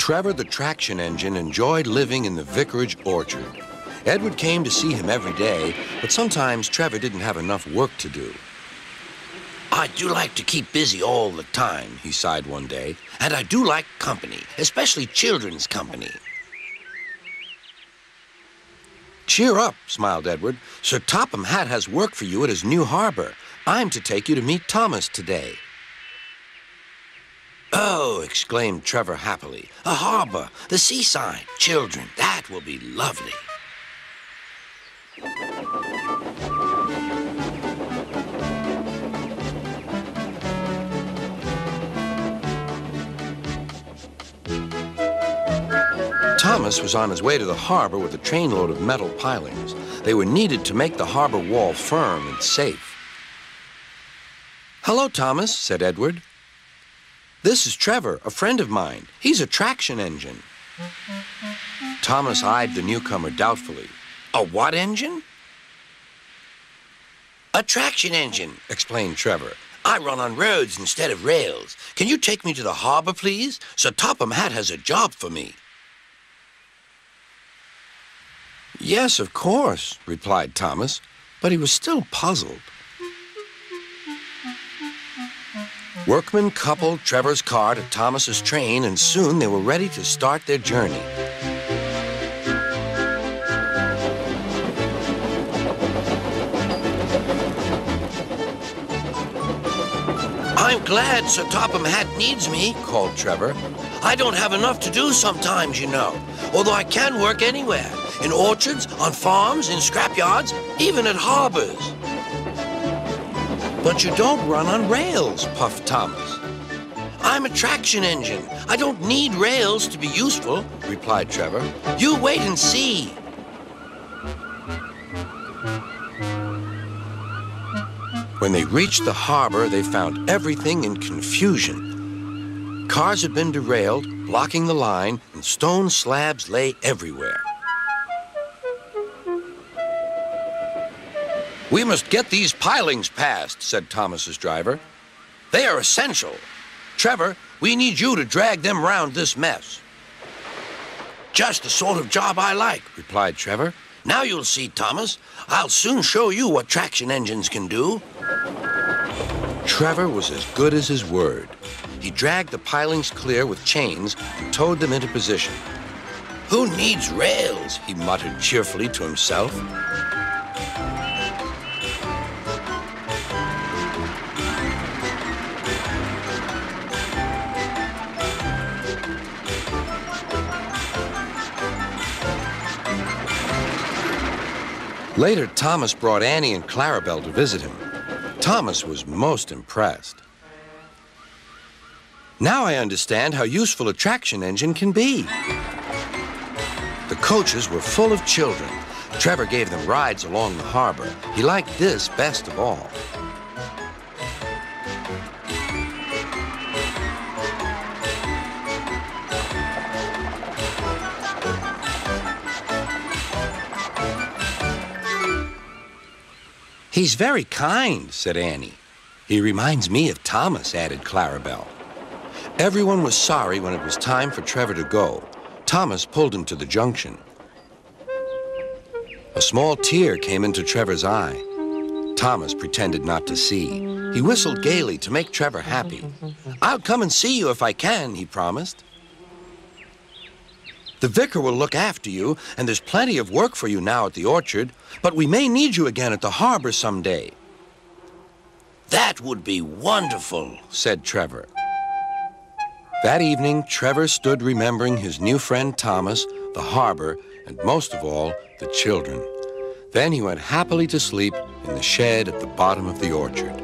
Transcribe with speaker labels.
Speaker 1: Trevor the traction engine enjoyed living in the vicarage orchard. Edward came to see him every day, but sometimes Trevor didn't have enough work to do.
Speaker 2: I do like to keep busy all the time,
Speaker 1: he sighed one day.
Speaker 2: And I do like company, especially children's company.
Speaker 1: Cheer up, smiled Edward. Sir Topham Hatt has work for you at his new harbor. I'm to take you to meet Thomas today.
Speaker 2: Oh, exclaimed Trevor happily. A harbor, the seaside, children, that will be lovely.
Speaker 1: Thomas was on his way to the harbor with a trainload of metal pilings. They were needed to make the harbor wall firm and safe. Hello, Thomas, said Edward. This is Trevor, a friend of mine. He's a traction engine. Thomas eyed the newcomer doubtfully.
Speaker 2: A what engine? A traction engine, explained Trevor. I run on roads instead of rails. Can you take me to the harbor, please? Sir Topham Hatt has a job for me.
Speaker 1: Yes, of course, replied Thomas, but he was still puzzled. Workmen coupled Trevor's car to Thomas's train, and soon they were ready to start their journey.
Speaker 2: I'm glad Sir Topham Hatt needs me, called Trevor. I don't have enough to do sometimes, you know, although I can work anywhere, in orchards, on farms, in scrapyards, even at harbors.
Speaker 1: But you don't run on rails, puffed Thomas.
Speaker 2: I'm a traction engine. I don't need rails to be useful, replied Trevor. You wait and see.
Speaker 1: When they reached the harbor, they found everything in confusion. Cars had been derailed, blocking the line, and stone slabs lay everywhere. We must get these pilings past, said Thomas's driver. They are essential. Trevor, we need you to drag them round this mess.
Speaker 2: Just the sort of job I like, replied Trevor. Now you'll see, Thomas. I'll soon show you what traction engines can do.
Speaker 1: Trevor was as good as his word. He dragged the pilings clear with chains and towed them into position.
Speaker 2: Who needs rails?
Speaker 1: He muttered cheerfully to himself. Later, Thomas brought Annie and Clarabelle to visit him. Thomas was most impressed. Now I understand how useful a traction engine can be. The coaches were full of children. Trevor gave them rides along the harbor. He liked this best of all. He's very kind, said Annie. He reminds me of Thomas, added Clarabelle. Everyone was sorry when it was time for Trevor to go. Thomas pulled him to the junction. A small tear came into Trevor's eye. Thomas pretended not to see. He whistled gaily to make Trevor happy. I'll come and see you if I can, he promised. The vicar will look after you, and there's plenty of work for you now at the orchard, but we may need you again at the harbor someday.
Speaker 2: That would be wonderful, said Trevor.
Speaker 1: That evening, Trevor stood remembering his new friend Thomas, the harbor, and most of all, the children. Then he went happily to sleep in the shed at the bottom of the orchard.